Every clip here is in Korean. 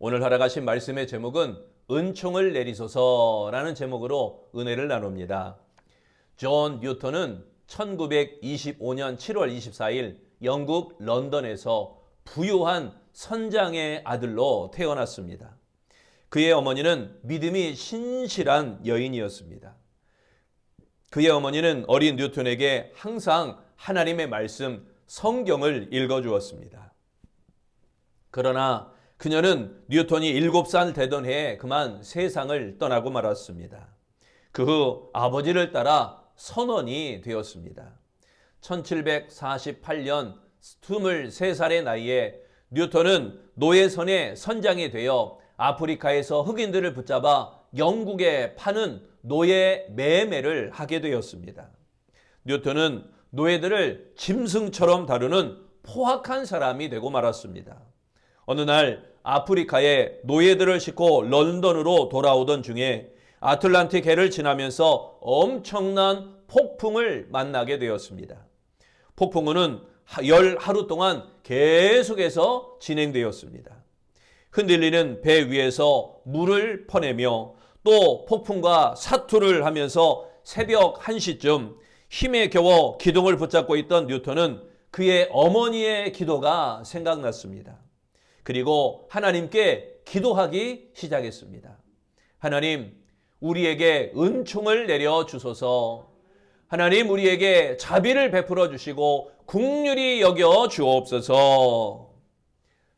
오늘 허락하신 말씀의 제목은 은총을 내리소서라는 제목으로 은혜를 나눕니다. 존 뉴턴은 1925년 7월 24일 영국 런던에서 부유한 선장의 아들로 태어났습니다. 그의 어머니는 믿음이 신실한 여인이었습니다. 그의 어머니는 어린 뉴턴에게 항상 하나님의 말씀, 성경을 읽어주었습니다. 그러나 그녀는 뉴턴이 7살 되던 해에 그만 세상을 떠나고 말았습니다. 그 후 아버지를 따라 선원이 되었습니다. 1748년 23살의 나이에 뉴턴은 노예선의 선장이 되어 아프리카에서 흑인들을 붙잡아 영국에 파는 노예 매매를 하게 되었습니다. 뉴턴은 노예들을 짐승처럼 다루는 포악한 사람이 되고 말았습니다. 어느 날 아프리카에 노예들을 싣고 런던으로 돌아오던 중에 아틀란틱 해를 지나면서 엄청난 폭풍을 만나게 되었습니다. 폭풍우는 열 하루 동안 계속해서 진행되었습니다. 흔들리는 배 위에서 물을 퍼내며 또 폭풍과 사투를 하면서 새벽 1시쯤 힘에 겨워 기둥을 붙잡고 있던 뉴턴은 그의 어머니의 기도가 생각났습니다. 그리고 하나님께 기도하기 시작했습니다. 하나님, 우리에게 은총을 내려 주소서. 하나님, 우리에게 자비를 베풀어 주시고 긍휼히 여겨 주옵소서.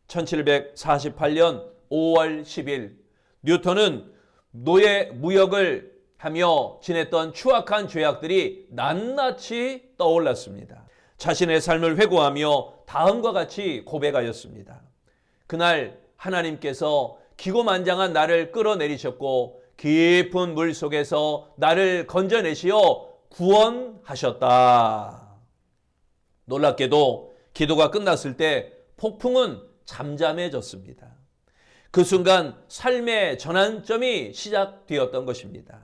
1748년 5월 10일 뉴턴은 노예 무역을 하며 지냈던 추악한 죄악들이 낱낱이 떠올랐습니다. 자신의 삶을 회고하며 다음과 같이 고백하였습니다. 그날 하나님께서 기고만장한 나를 끌어내리셨고 깊은 물 속에서 나를 건져내시어 구원하셨다. 놀랍게도 기도가 끝났을 때 폭풍은 잠잠해졌습니다. 그 순간 삶의 전환점이 시작되었던 것입니다.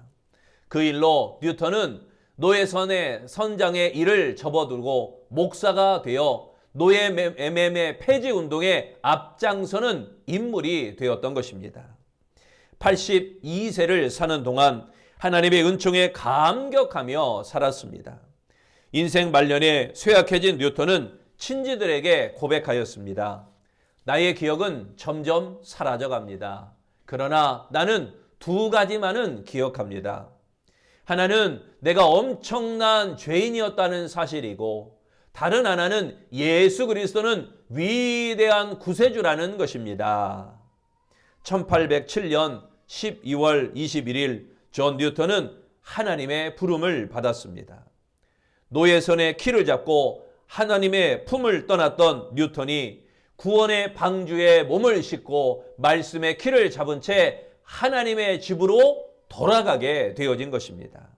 그 일로 뉴턴은 노예선의 선장의 일을 접어두고 목사가 되어 노예 매매 폐지 운동에 앞장서는 인물이 되었던 것입니다. 82세를 사는 동안 하나님의 은총에 감격하며 살았습니다. 인생 말년에 쇠약해진 뉴턴은 친지들에게 고백하였습니다. 나의 기억은 점점 사라져갑니다. 그러나 나는 2가지만은 기억합니다. 하나는 내가 엄청난 죄인이었다는 사실이고 다른 하나는 예수 그리스도는 위대한 구세주라는 것입니다. 1807년 12월 21일 존 뉴턴은 하나님의 부름을 받았습니다. 노예선의 키를 잡고 하나님의 품을 떠났던 뉴턴이 구원의 방주에 몸을 싣고 말씀의 키를 잡은 채 하나님의 집으로 돌아가게 되어진 것입니다.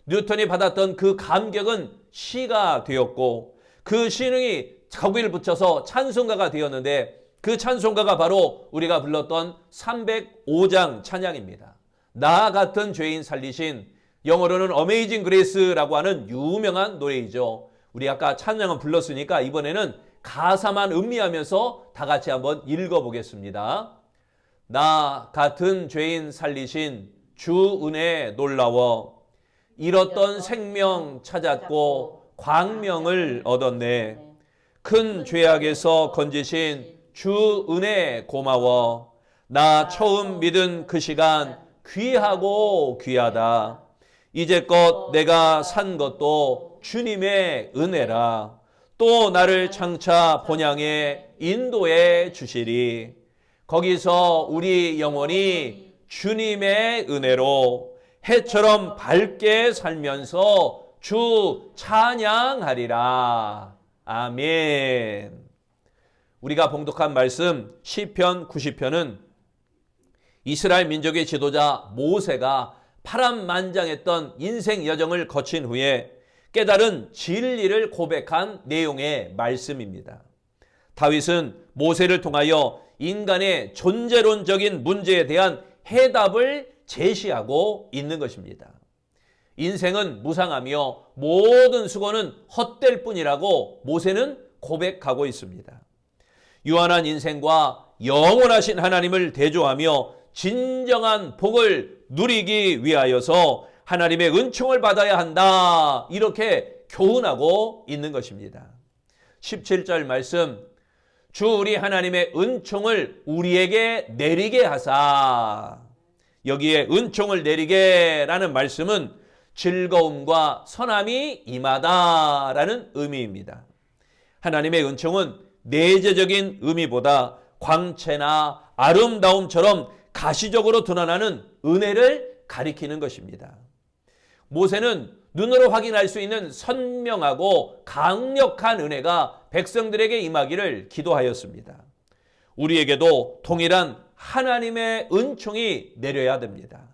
뉴턴이 받았던 그 감격은 시가 되었고 그 시능이 거기를 붙여서 찬송가가 되었는데 그 찬송가가 바로 우리가 불렀던 305장 찬양입니다. 나 같은 죄인 살리신, 영어로는 어메이징 그레이스라고 하는 유명한 노래이죠. 우리 아까 찬양은 불렀으니까 이번에는 가사만 음미하면서 다 같이 한번 읽어보겠습니다. 나 같은 죄인 살리신 주 은혜 놀라워 잃었던 생명 찾았고 광명을 얻었네. 큰 죄악에서 건지신 주 은혜 고마워. 나 처음 믿은 그 시간 귀하고 귀하다. 이제껏 내가 산 것도 주님의 은혜라. 또 나를 장차 본향에 인도해 주시리. 거기서 우리 영혼이 주님의 은혜로 해처럼 밝게 살면서 주 찬양하리라. 아멘. 우리가 봉독한 말씀 시편 90편은 이스라엘 민족의 지도자 모세가 파란만장했던 인생 여정을 거친 후에 깨달은 진리를 고백한 내용의 말씀입니다. 다윗은 모세를 통하여 인간의 존재론적인 문제에 대한 해답을 제시하고 있는 것입니다. 인생은 무상하며 모든 수고는 헛될 뿐이라고 모세는 고백하고 있습니다. 유한한 인생과 영원하신 하나님을 대조하며 진정한 복을 누리기 위하여서 하나님의 은총을 받아야 한다. 이렇게 교훈하고 있는 것입니다. 17절 말씀, 주 우리 하나님의 은총을 우리에게 내리게 하사. 여기에 은총을 내리게라는 말씀은 즐거움과 선함이 임하다라는 의미입니다. 하나님의 은총은 내재적인 의미보다 광채나 아름다움처럼 가시적으로 드러나는 은혜를 가리키는 것입니다. 모세는 눈으로 확인할 수 있는 선명하고 강력한 은혜가 백성들에게 임하기를 기도하였습니다. 우리에게도 동일한 하나님의 은총이 내려야 됩니다.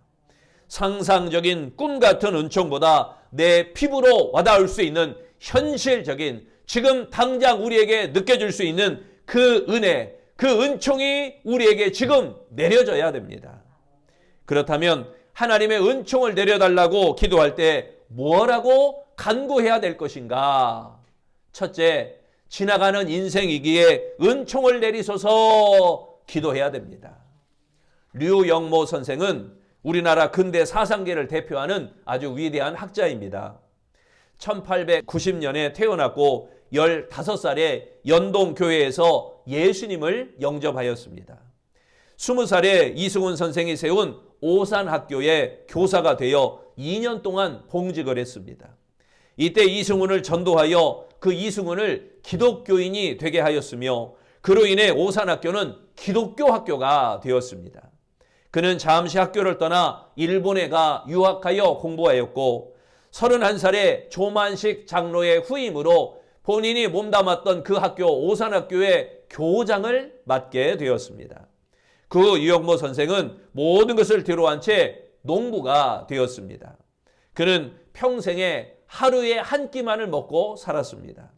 상상적인 꿈 같은 은총보다 내 피부로 와닿을 수 있는 현실적인 지금 당장 우리에게 느껴질 수 있는 그 은혜, 그 은총이 우리에게 지금 내려져야 됩니다. 그렇다면 하나님의 은총을 내려달라고 기도할 때 뭐라고 간구해야 될 것인가? 첫째, 지나가는 인생이기에 은총을 내리소서 기도해야 됩니다. 류영모 선생은 우리나라 근대 사상계를 대표하는 아주 위대한 학자입니다. 1890년에 태어났고 15살에 연동교회에서 예수님을 영접하였습니다. 20살에 이승훈 선생이 세운 오산학교의 교사가 되어 2년 동안 봉직을 했습니다. 이때 이승훈을 전도하여 그 이승훈을 기독교인이 되게 하였으며 그로 인해 오산학교는 기독교 학교가 되었습니다. 그는 잠시 학교를 떠나 일본에 가 유학하여 공부하였고 31살에 조만식 장로의 후임으로 본인이 몸담았던 그 학교 오산학교의 교장을 맡게 되었습니다. 그 유영모 선생은 모든 것을 뒤로한 채 농부가 되었습니다. 그는 평생에 하루에 한 끼만을 먹고 살았습니다.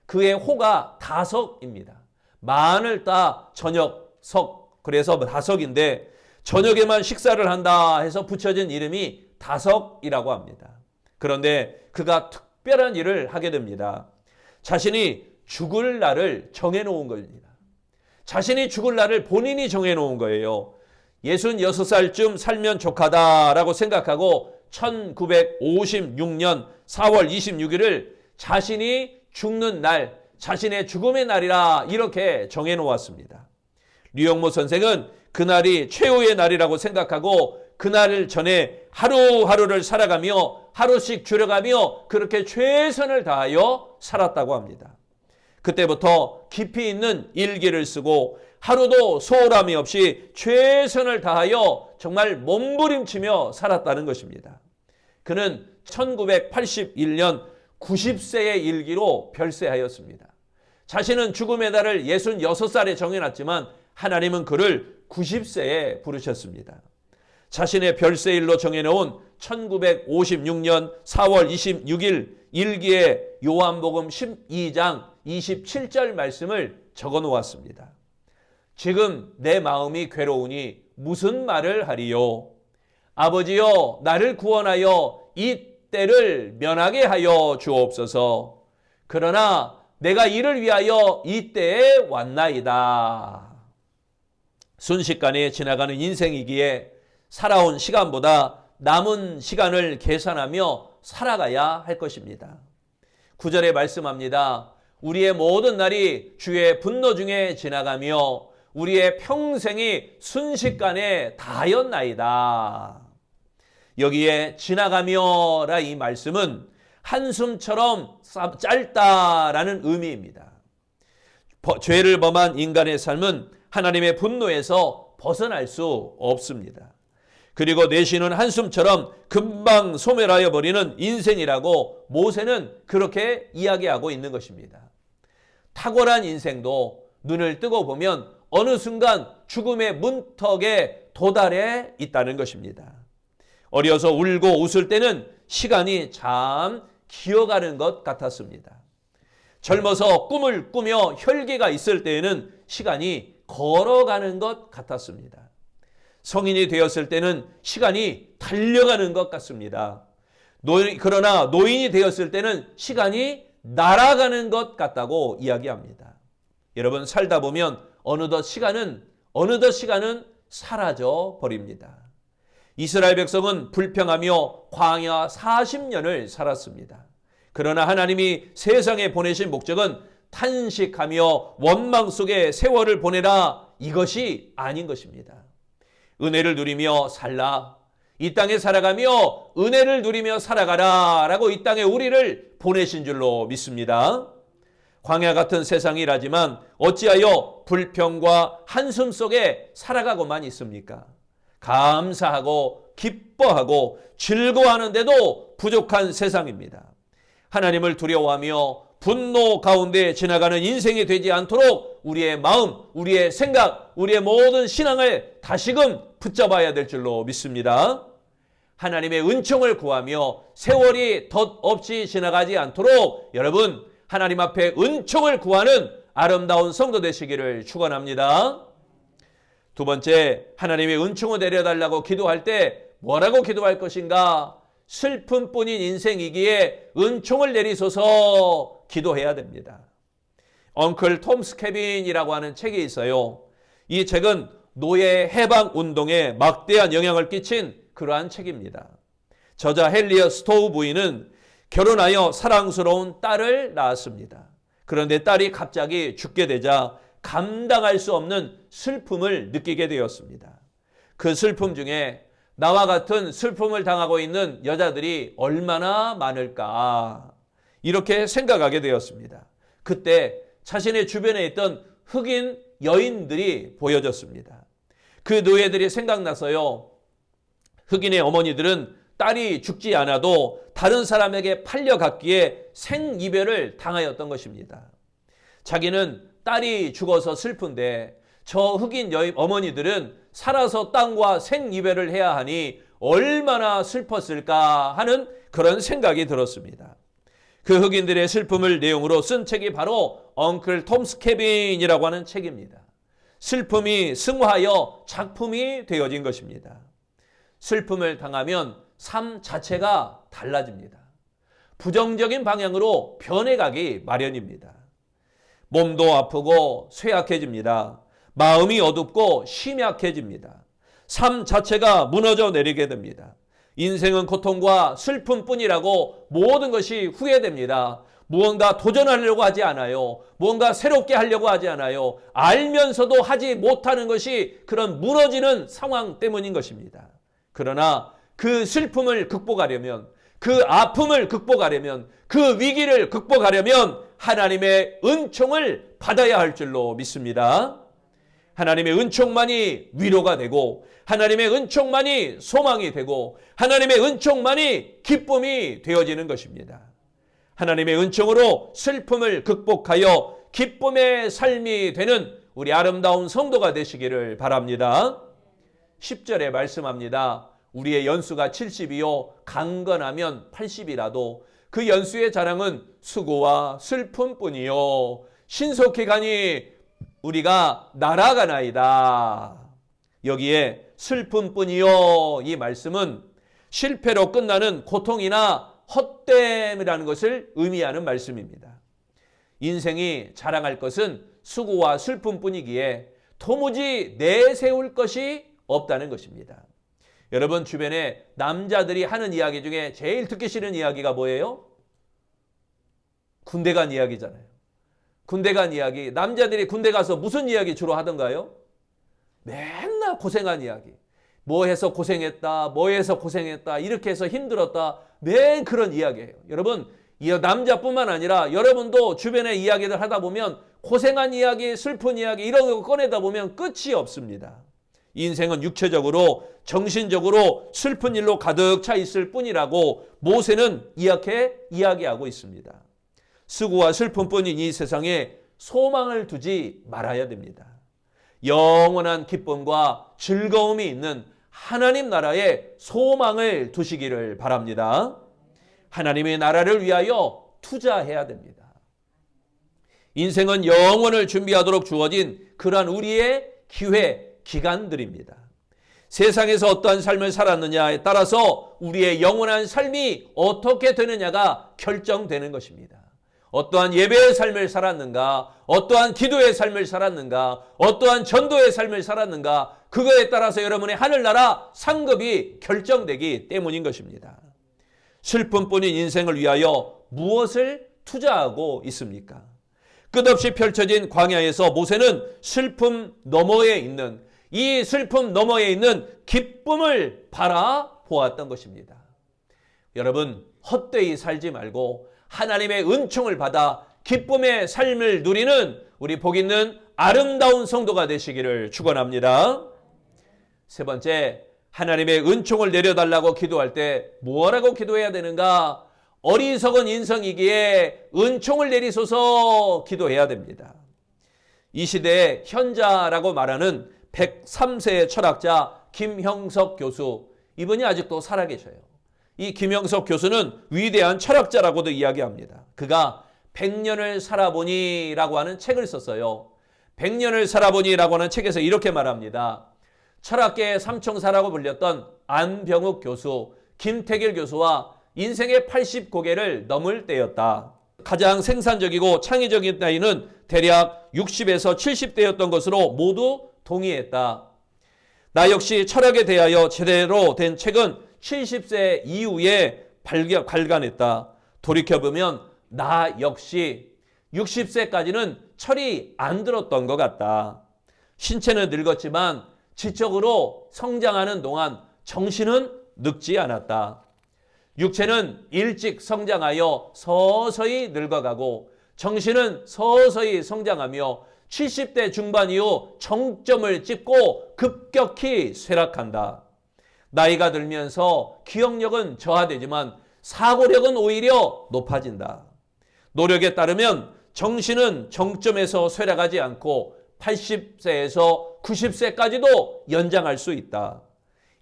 그의 호가 다석입니다. 만을 따 저녁 석, 그래서 다석인데 저녁에만 식사를 한다 해서 붙여진 이름이 다석이라고 합니다. 그런데 그가 특별한 일을 하게 됩니다. 자신이 죽을 날을 정해놓은 겁니다. 자신이 죽을 날을 본인이 정해놓은 거예요. 66살쯤 살면 족하다라고 생각하고 1956년 4월 26일을 자신이 죽는 날, 자신의 죽음의 날이라 이렇게 정해놓았습니다. 류영모 선생은 그날이 최후의 날이라고 생각하고 그날을 전에 하루하루를 살아가며 하루씩 줄여가며 그렇게 최선을 다하여 살았다고 합니다. 그때부터 깊이 있는 일기를 쓰고 하루도 소홀함이 없이 최선을 다하여 정말 몸부림치며 살았다는 것입니다. 그는 1981년 90세의 일기로 별세하였습니다. 자신은 죽음의 날을 66살에 정해놨지만 하나님은 그를 90세에 부르셨습니다. 자신의 별세일로 정해놓은 1956년 4월 26일 일기에 요한복음 12장 27절 말씀을 적어 놓았습니다. 지금 내 마음이 괴로우니 무슨 말을 하리요? 아버지여 나를 구원하여 이 때를 면하게 하여 주옵소서. 그러나 내가 이를 위하여 이 때에 왔나이다. 순식간에 지나가는 인생이기에 살아온 시간보다 남은 시간을 계산하며 살아가야 할 것입니다. 9절에 말씀합니다. 우리의 모든 날이 주의 분노 중에 지나가며 우리의 평생이 순식간에 다하였나이다. 여기에 지나가며라 이 말씀은 한숨처럼 짧다라는 의미입니다. 죄를 범한 인간의 삶은 하나님의 분노에서 벗어날 수 없습니다. 그리고 내쉬는 한숨처럼 금방 소멸하여 버리는 인생이라고 모세는 그렇게 이야기하고 있는 것입니다. 탁월한 인생도 눈을 뜨고 보면 어느 순간 죽음의 문턱에 도달해 있다는 것입니다. 어려서 울고 웃을 때는 시간이 참 기어가는 것 같았습니다. 젊어서 꿈을 꾸며 혈기가 있을 때에는 시간이 걸어가는 것 같았습니다. 성인이 되었을 때는 시간이 달려가는 것 같습니다. 그러나 노인이 되었을 때는 시간이 날아가는 것 같다고 이야기합니다. 여러분 살다 보면 어느덧 시간은 사라져 버립니다. 이스라엘 백성은 불평하며 광야 40년을 살았습니다. 그러나 하나님이 세상에 보내신 목적은 탄식하며 원망 속에 세월을 보내라, 이것이 아닌 것입니다. 은혜를 누리며 살라, 이 땅에 살아가며 은혜를 누리며 살아가라 라고 이 땅에 우리를 보내신 줄로 믿습니다. 광야 같은 세상이라지만 어찌하여 불평과 한숨 속에 살아가고만 있습니까? 감사하고 기뻐하고 즐거워하는데도 부족한 세상입니다. 하나님을 두려워하며 분노 가운데 지나가는 인생이 되지 않도록 우리의 마음, 우리의 생각, 우리의 모든 신앙을 다시금 붙잡아야 될 줄로 믿습니다. 하나님의 은총을 구하며 세월이 덧없이 지나가지 않도록 여러분, 하나님 앞에 은총을 구하는 아름다운 성도 되시기를 축원합니다. 두 번째, 하나님의 은총을 내려달라고 기도할 때 뭐라고 기도할 것인가? 슬픔뿐인 인생이기에 은총을 내리소서 기도해야 됩니다. 엉클 톰스 케빈이라고 하는 책이 있어요. 이 책은 노예 해방 운동에 막대한 영향을 끼친 그러한 책입니다. 저자 헨리어 스토우 부인은 결혼하여 사랑스러운 딸을 낳았습니다. 그런데 딸이 갑자기 죽게 되자 감당할 수 없는 슬픔을 느끼게 되었습니다. 그 슬픔 중에 나와 같은 슬픔을 당하고 있는 여자들이 얼마나 많을까, 이렇게 생각하게 되었습니다. 그때 자신의 주변에 있던 흑인 여인들이 보여졌습니다. 그 노예들이 생각나서요, 흑인의 어머니들은 딸이 죽지 않아도 다른 사람에게 팔려갔기에 생이별을 당하였던 것입니다. 자기는 딸이 죽어서 슬픈데 저 흑인 여인 어머니들은 살아서 땅과 생이별을 해야 하니 얼마나 슬펐을까 하는 그런 생각이 들었습니다. 그 흑인들의 슬픔을 내용으로 쓴 책이 바로 엉클 톰스 케빈이라고 하는 책입니다. 슬픔이 승화하여 작품이 되어진 것입니다. 슬픔을 당하면 삶 자체가 달라집니다. 부정적인 방향으로 변해가기 마련입니다. 몸도 아프고 쇠약해집니다. 마음이 어둡고 심약해집니다. 삶 자체가 무너져 내리게 됩니다. 인생은 고통과 슬픔뿐이라고 모든 것이 후회됩니다. 무언가 도전하려고 하지 않아요. 무언가 새롭게 하려고 하지 않아요. 알면서도 하지 못하는 것이 그런 무너지는 상황 때문인 것입니다. 그러나 그 슬픔을 극복하려면, 그 아픔을 극복하려면, 그 위기를 극복하려면 하나님의 은총을 받아야 할 줄로 믿습니다. 하나님의 은총만이 위로가 되고, 하나님의 은총만이 소망이 되고, 하나님의 은총만이 기쁨이 되어지는 것입니다. 하나님의 은총으로 슬픔을 극복하여 기쁨의 삶이 되는 우리 아름다운 성도가 되시기를 바랍니다. 10절에 말씀합니다. 우리의 연수가 70이요 강건하면 80이라도 그 연수의 자랑은 수고와 슬픔뿐이요 신속히 가니 우리가 날아가나이다. 여기에 슬픔뿐이요, 이 말씀은 실패로 끝나는 고통이나 헛됨이라는 것을 의미하는 말씀입니다. 인생이 자랑할 것은 수고와 슬픔뿐이기에 도무지 내세울 것이 없다는 것입니다. 여러분 주변에 남자들이 하는 이야기 중에 제일 듣기 싫은 이야기가 뭐예요? 군대 간 이야기잖아요. 군대 간 이야기. 남자들이 군대 가서 무슨 이야기 주로 하던가요? 맨날 고생한 이야기. 뭐 해서 고생했다, 뭐 해서 고생했다, 이렇게 해서 힘들었다, 맨 그런 이야기예요. 여러분, 이 남자뿐만 아니라 여러분도 주변에 이야기를 하다 보면 고생한 이야기, 슬픈 이야기 이런 거 꺼내다 보면 끝이 없습니다. 인생은 육체적으로, 정신적으로 슬픈 일로 가득 차 있을 뿐이라고 모세는 이렇게 이야기하고 있습니다. 수고와 슬픔뿐인 이 세상에 소망을 두지 말아야 됩니다. 영원한 기쁨과 즐거움이 있는 하나님 나라에 소망을 두시기를 바랍니다. 하나님의 나라를 위하여 투자해야 됩니다. 인생은 영원을 준비하도록 주어진 그러한 우리의 기회, 기간들입니다. 세상에서 어떠한 삶을 살았느냐에 따라서 우리의 영원한 삶이 어떻게 되느냐가 결정되는 것입니다. 어떠한 예배의 삶을 살았는가, 어떠한 기도의 삶을 살았는가, 어떠한 전도의 삶을 살았는가, 그거에 따라서 여러분의 하늘나라 상급이 결정되기 때문인 것입니다. 슬픔뿐인 인생을 위하여 무엇을 투자하고 있습니까? 끝없이 펼쳐진 광야에서 모세는 슬픔 너머에 있는, 이 슬픔 너머에 있는 기쁨을 바라보았던 것입니다. 여러분, 헛되이 살지 말고 하나님의 은총을 받아 기쁨의 삶을 누리는 우리 복 있는 아름다운 성도가 되시기를 축원합니다. 세 번째, 하나님의 은총을 내려달라고 기도할 때 뭐라고 기도해야 되는가? 어리석은 인성이기에 은총을 내리소서 기도해야 됩니다. 이 시대의 현자라고 말하는 103세의 철학자 김형석 교수, 이분이 아직도 살아계셔요. 이 김형석 교수는 위대한 철학자라고도 이야기합니다. 그가 100년을 살아보니 라고 하는 책을 썼어요. 100년을 살아보니 라고 하는 책에서 이렇게 말합니다. 철학계의 삼총사라고 불렸던 안병욱 교수, 김태길 교수와 인생의 80고개를 넘을 때였다. 가장 생산적이고 창의적인 나이는 대략 60에서 70대였던 것으로 모두 동의했다. 나 역시 철학에 대하여 제대로 된 책은 70세 이후에 발간했다. 돌이켜보면 나 역시 60세까지는 철이 안 들었던 것 같다. 신체는 늙었지만 지적으로 성장하는 동안 정신은 늙지 않았다. 육체는 일찍 성장하여 서서히 늙어가고 정신은 서서히 성장하며 70대 중반 이후 정점을 찍고 급격히 쇠락한다. 나이가 들면서 기억력은 저하되지만 사고력은 오히려 높아진다. 노력에 따르면 정신은 정점에서 쇠락하지 않고 80세에서 90세까지도 연장할 수 있다.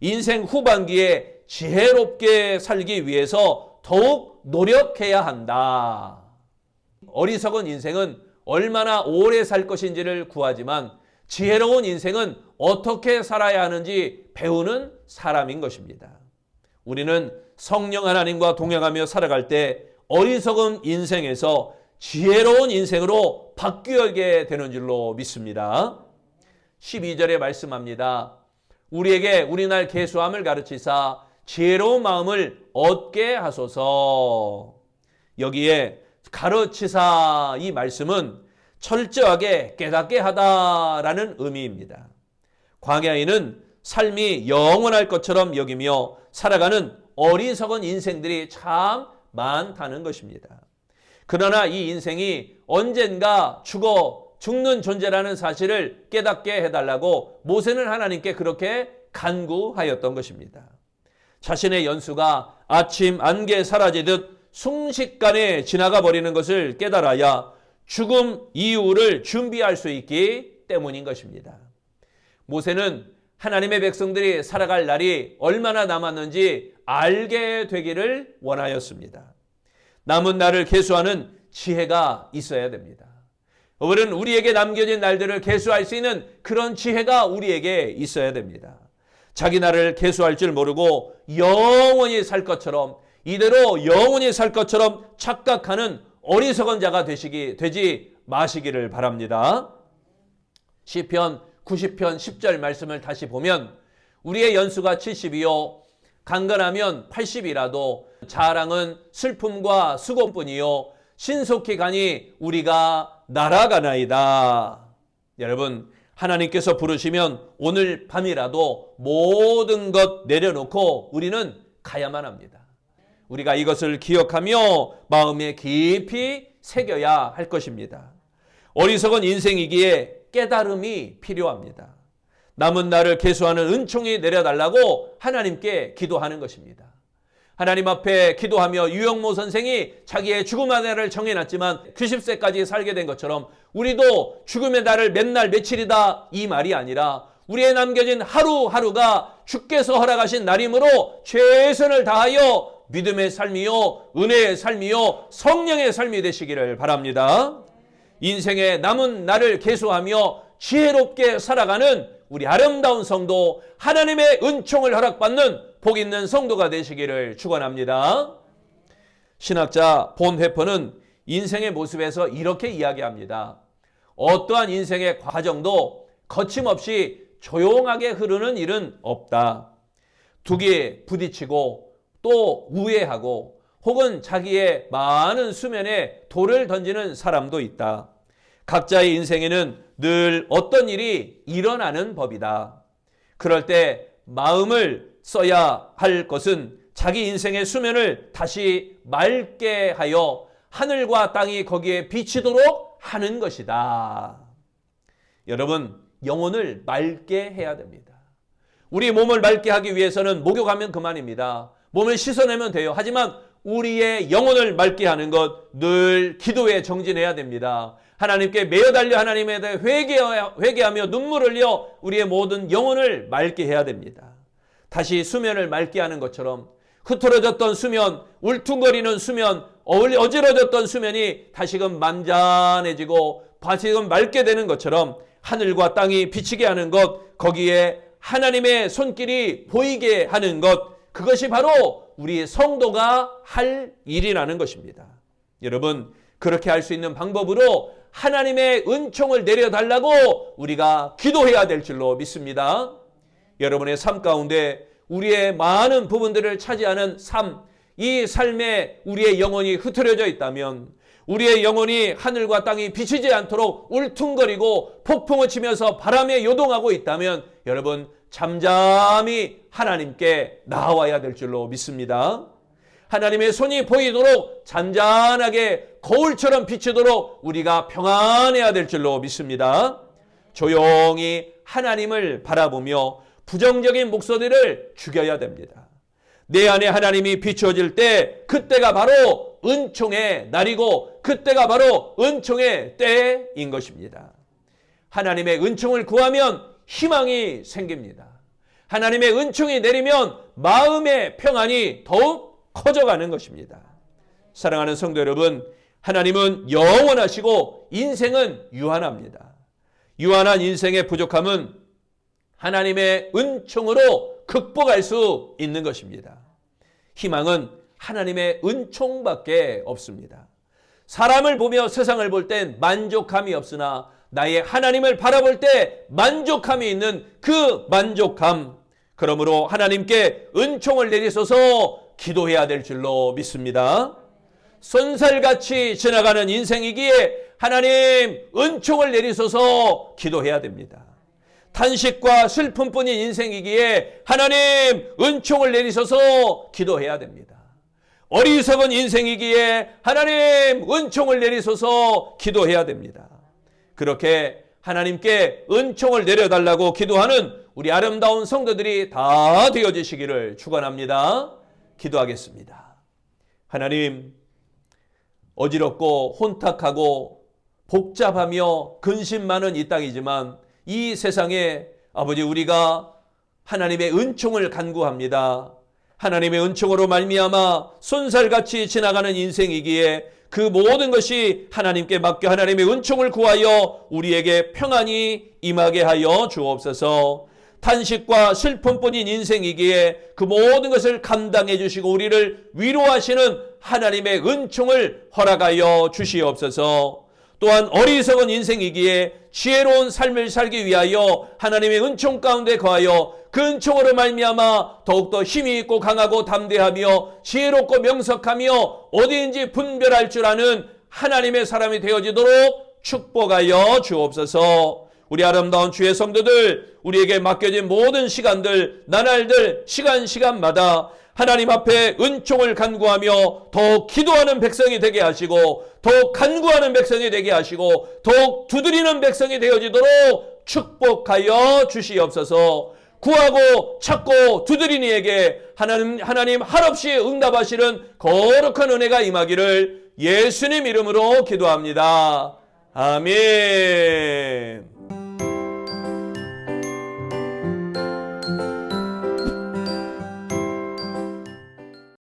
인생 후반기에 지혜롭게 살기 위해서 더욱 노력해야 한다. 어리석은 인생은 얼마나 오래 살 것인지를 구하지만 지혜로운 인생은 어떻게 살아야 하는지 배우는 사람인 것입니다. 우리는 성령 하나님과 동행하며 살아갈 때 어리석은 인생에서 지혜로운 인생으로 바뀌게 되는 줄로 믿습니다. 12절에 말씀합니다. 우리에게 우리날 계수함을 가르치사 지혜로운 마음을 얻게 하소서. 여기에 가르치사 이 말씀은 철저하게 깨닫게 하다라는 의미입니다. 광야에는 삶이 영원할 것처럼 여기며 살아가는 어리석은 인생들이 참 많다는 것입니다. 그러나 이 인생이 언젠가 죽는 존재라는 사실을 깨닫게 해달라고 모세는 하나님께 그렇게 간구하였던 것입니다. 자신의 연수가 아침 안개 사라지듯 순식간에 지나가 버리는 것을 깨달아야 죽음 이후를 준비할 수 있기 때문인 것입니다. 모세는 하나님의 백성들이 살아갈 날이 얼마나 남았는지 알게 되기를 원하였습니다. 남은 날을 계수하는 지혜가 있어야 됩니다. 오늘은 우리에게 남겨진 날들을 계수할 수 있는 그런 지혜가 우리에게 있어야 됩니다. 자기 날을 계수할 줄 모르고 영원히 살 것처럼, 이대로 영원히 살 것처럼 착각하는 어리석은 자가 되지 마시기를 바랍니다. 시편 90편 10절 말씀을 다시 보면 우리의 연수가 70이요 강건하면 80이라도 자랑은 슬픔과 수고뿐이요 신속히 가니 우리가 날아가나이다. 여러분, 하나님께서 부르시면 오늘 밤이라도 모든 것 내려놓고 우리는 가야만 합니다. 우리가 이것을 기억하며 마음에 깊이 새겨야 할 것입니다. 어리석은 인생이기에 깨달음이 필요합니다. 남은 날을 계수하는 은총이 내려달라고 하나님께 기도하는 것입니다. 하나님 앞에 기도하며 유영모 선생이 자기의 죽음의 날을 정해놨지만 90세까지 살게 된 것처럼 우리도 죽음의 날을 몇 날 며칠이다 이 말이 아니라 우리의 남겨진 하루하루가 주께서 허락하신 날이므로 최선을 다하여 믿음의 삶이요 은혜의 삶이요 성령의 삶이 되시기를 바랍니다. 인생의 남은 날을 계수하며 지혜롭게 살아가는 우리 아름다운 성도, 하나님의 은총을 허락받는 복 있는 성도가 되시기를 축원합니다. 신학자 본 회퍼는 인생의 모습에서 이렇게 이야기합니다. 어떠한 인생의 과정도 거침없이 조용하게 흐르는 일은 없다. 두기에 부딪히고 또 우회하고 혹은 자기의 많은 수면에 돌을 던지는 사람도 있다. 각자의 인생에는 늘 어떤 일이 일어나는 법이다. 그럴 때 마음을 써야 할 것은 자기 인생의 수면을 다시 맑게 하여 하늘과 땅이 거기에 비치도록 하는 것이다. 여러분, 영혼을 맑게 해야 됩니다. 우리 몸을 맑게 하기 위해서는 목욕하면 그만입니다. 몸을 씻어내면 돼요. 하지만 우리의 영혼을 맑게 하는 것 늘 기도에 정진해야 됩니다. 하나님께 매어 달려 하나님에 대해 회개하며 눈물을 흘려 우리의 모든 영혼을 맑게 해야 됩니다. 다시 수면을 맑게 하는 것처럼 흐트러졌던 수면, 울퉁거리는 수면, 어지러졌던 수면이 다시금 만잔해지고 다시금 맑게 되는 것처럼 하늘과 땅이 비치게 하는 것, 거기에 하나님의 손길이 보이게 하는 것, 그것이 바로 우리 성도가 할 일이라는 것입니다. 여러분, 그렇게 할 수 있는 방법으로 하나님의 은총을 내려달라고 우리가 기도해야 될 줄로 믿습니다. 여러분의 삶 가운데 우리의 많은 부분들을 차지하는 삶, 이 삶에 우리의 영혼이 흐트러져 있다면, 우리의 영혼이 하늘과 땅이 비치지 않도록 울퉁거리고 폭풍을 치면서 바람에 요동하고 있다면 여러분 잠잠히 하나님께 나와야 될 줄로 믿습니다. 하나님의 손이 보이도록 잔잔하게 거울처럼 비치도록 우리가 평안해야 될 줄로 믿습니다. 조용히 하나님을 바라보며 부정적인 목소리를 죽여야 됩니다. 내 안에 하나님이 비추어질 때 그때가 바로 은총의 날이고 그때가 바로 은총의 때인 것입니다. 하나님의 은총을 구하면 희망이 생깁니다. 하나님의 은총이 내리면 마음의 평안이 더욱 커져가는 것입니다. 사랑하는 성도 여러분, 하나님은 영원하시고 인생은 유한합니다. 유한한 인생의 부족함은 하나님의 은총으로 극복할 수 있는 것입니다. 희망은 하나님의 은총밖에 없습니다. 사람을 보며 세상을 볼 땐 만족함이 없으나 나의 하나님을 바라볼 때 만족함이 있는 그 만족함, 그러므로 하나님께 은총을 내리소서 기도해야 될 줄로 믿습니다. 쏜살같이 지나가는 인생이기에 하나님 은총을 내리소서 기도해야 됩니다. 탄식과 슬픔뿐인 인생이기에 하나님 은총을 내리소서 기도해야 됩니다. 어리석은 인생이기에 하나님 은총을 내리소서 기도해야 됩니다. 그렇게 하나님께 은총을 내려달라고 기도하는 우리 아름다운 성도들이 다 되어지시기를 축원합니다. 기도하겠습니다. 하나님, 어지럽고 혼탁하고 복잡하며 근심 많은 이 땅이지만 이 세상에 아버지 우리가 하나님의 은총을 간구합니다. 하나님의 은총으로 말미암아 쏜살같이 지나가는 인생이기에 그 모든 것이 하나님께 맡겨 하나님의 은총을 구하여 우리에게 평안이 임하게 하여 주옵소서. 탄식과 슬픔뿐인 인생이기에 그 모든 것을 감당해 주시고 우리를 위로하시는 하나님의 은총을 허락하여 주시옵소서. 또한 어리석은 인생이기에 지혜로운 삶을 살기 위하여 하나님의 은총 가운데 거하여 그 은총으로 말미암아 더욱더 힘이 있고 강하고 담대하며 지혜롭고 명석하며 어디인지 분별할 줄 아는 하나님의 사람이 되어지도록 축복하여 주옵소서. 우리 아름다운 주의 성도들, 우리에게 맡겨진 모든 시간들, 나날들, 시간마다 하나님 앞에 은총을 간구하며 더욱 기도하는 백성이 되게 하시고 더욱 간구하는 백성이 되게 하시고 더욱 두드리는 백성이 되어지도록 축복하여 주시옵소서. 구하고 찾고 두드리는 이에게 하나님 한없이 응답하시는 거룩한 은혜가 임하기를 예수님 이름으로 기도합니다. 아멘.